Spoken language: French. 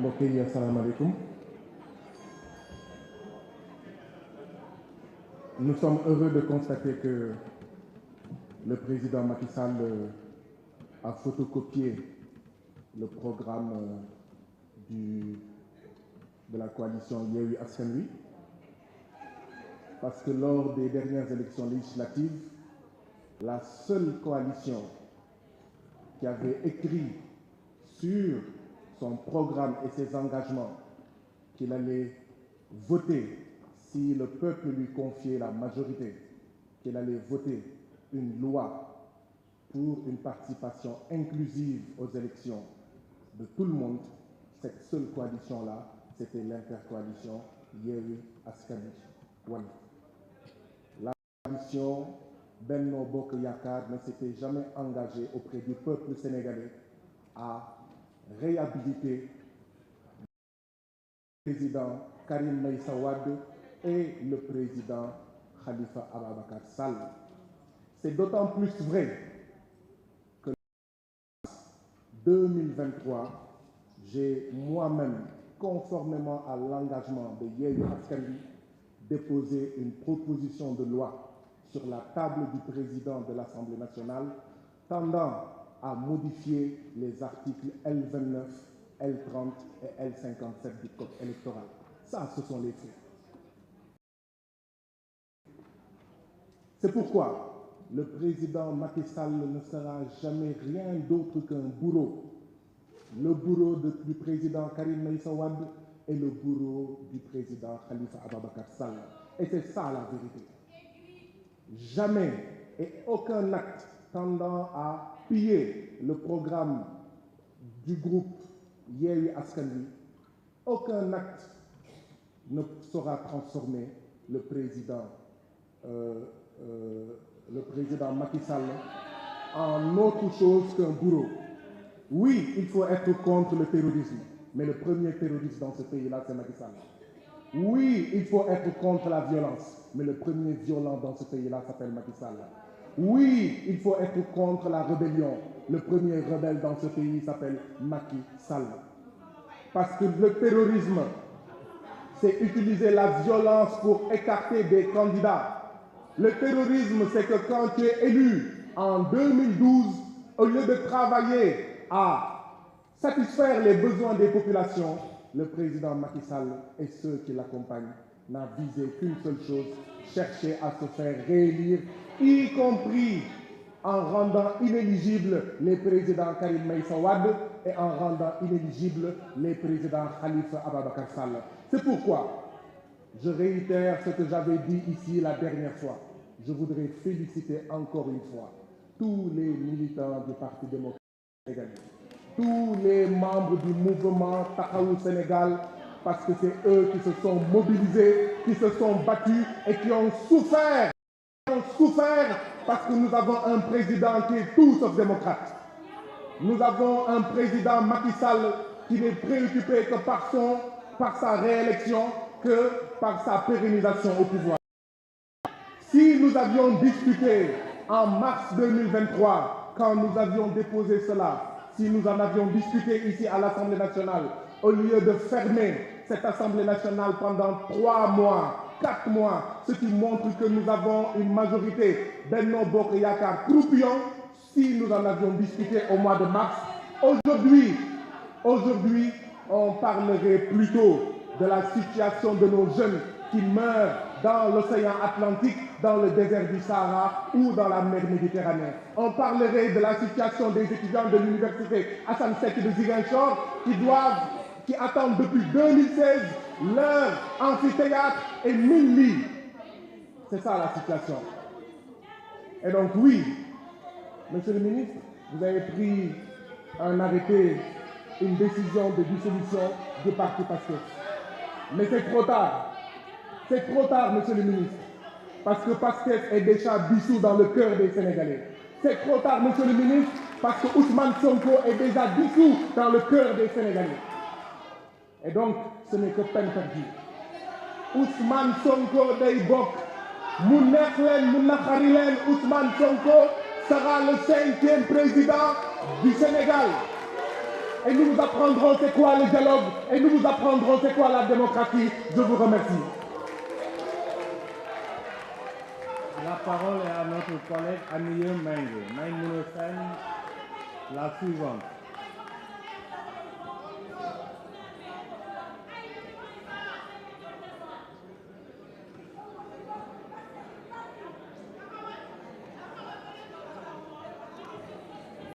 mbokk yi asalaamaaleykum. Nous sommes heureux de constater que le président Macky Sall a photocopié le programme de la coalition Yewwi Askan Wi, parce que lors des dernières élections législatives, la seule coalition qui avait écrit sur son programme et ses engagements qu'il allait voter si le peuple lui confiait la majorité, qu'il allait voter une loi pour une participation inclusive aux élections de tout le monde, cette seule coalition-là, c'était l'intercoalition Yewwi Askan Wi. La coalition Benno Bokk Yakaar ne s'était jamais engagée auprès du peuple sénégalais à réhabiliter le président Karim Meïssa Wade et le président Khalifa Ababacar Sall. C'est d'autant plus vrai que en 2023, j'ai moi-même, conformément à l'engagement de Yewwi Askan Wi, déposé une proposition de loi sur la table du président de l'Assemblée nationale tendant à modifier les articles L29, L30 et L57 du Code électoral. Ça, ce sont les faits. C'est pourquoi le président Macky Sall ne sera jamais rien d'autre qu'un bourreau. Le bourreau du président Karim Meïssa Wade et le bourreau du président Khalifa Ababacar Sall. Et c'est ça la vérité. Jamais et aucun acte tendant à piller le programme du groupe Yewwi Askan Wi, aucun acte ne saura transformer le président Macky Sall en autre chose qu'un bourreau. Oui, il faut être contre le terrorisme, mais le premier terroriste dans ce pays-là, c'est Macky Sall. Oui, il faut être contre la violence, mais le premier violent dans ce pays-là s'appelle Macky Sall. Oui, il faut être contre la rébellion. Le premier rebelle dans ce pays s'appelle Macky Sall. Parce que le terrorisme, c'est utiliser la violence pour écarter des candidats. Le terrorisme, c'est que quand tu es élu en 2012, au lieu de travailler à satisfaire les besoins des populations, le président Macky Sall et ceux qui l'accompagnent n'a visé qu'une seule chose, chercher à se faire réélire, y compris en rendant inéligibles les présidents Karim Meïssa Wade et en rendant inéligibles les présidents Khalifa Ababacar Sall. C'est pourquoi je réitère ce que j'avais dit ici la dernière fois. Je voudrais féliciter encore une fois tous les militants du Parti démocratique sénégalais, tous les membres du mouvement Taxawu Sénégal, parce que c'est eux qui se sont mobilisés, qui se sont battus et qui ont souffert. Parce que nous avons un président qui est tout sauf démocrate. Nous avons un président Macky Sall qui n'est préoccupé que par sa réélection, que par sa pérennisation au pouvoir. Si nous avions discuté en mars 2023, quand nous avions déposé cela, si nous en avions discuté ici à l'Assemblée nationale, au lieu de fermer cette Assemblée nationale pendant 3 mois, 4 mois, ce qui montre que nous avons une majorité Benno Bokk Yakaar croupion, si nous en avions discuté au mois de mars, aujourd'hui, on parlerait plutôt de la situation de nos jeunes qui meurent dans l'océan Atlantique, dans le désert du Sahara ou dans la mer Méditerranée. On parlerait de la situation des étudiants de l'université Assane Seck de Ziguinchor qui attendent depuis 2016 leur amphithéâtre et 1000 lits. C'est ça la situation. Et donc oui, Monsieur le ministre, vous avez pris un arrêté, une décision de dissolution du parti Pastef. Mais c'est trop tard. C'est trop tard, Monsieur le ministre, parce que Pastef est déjà dissous dans le cœur des Sénégalais. C'est trop tard, Monsieur le ministre, parce que Ousmane Sonko est déjà dissous dans le cœur des Sénégalais. Et donc, ce n'est que peine perdue. Ousmane Sonko day bokk, mu neex leen mu naqari leen, Ousmane Sonko sera le 5e président du Sénégal. et nous vous apprendrons c'est quoi le dialogue et nous vous apprendrons c'est quoi la démocratie. Je vous remercie. La parole est à notre collègue Amieux Mengue. La suivante.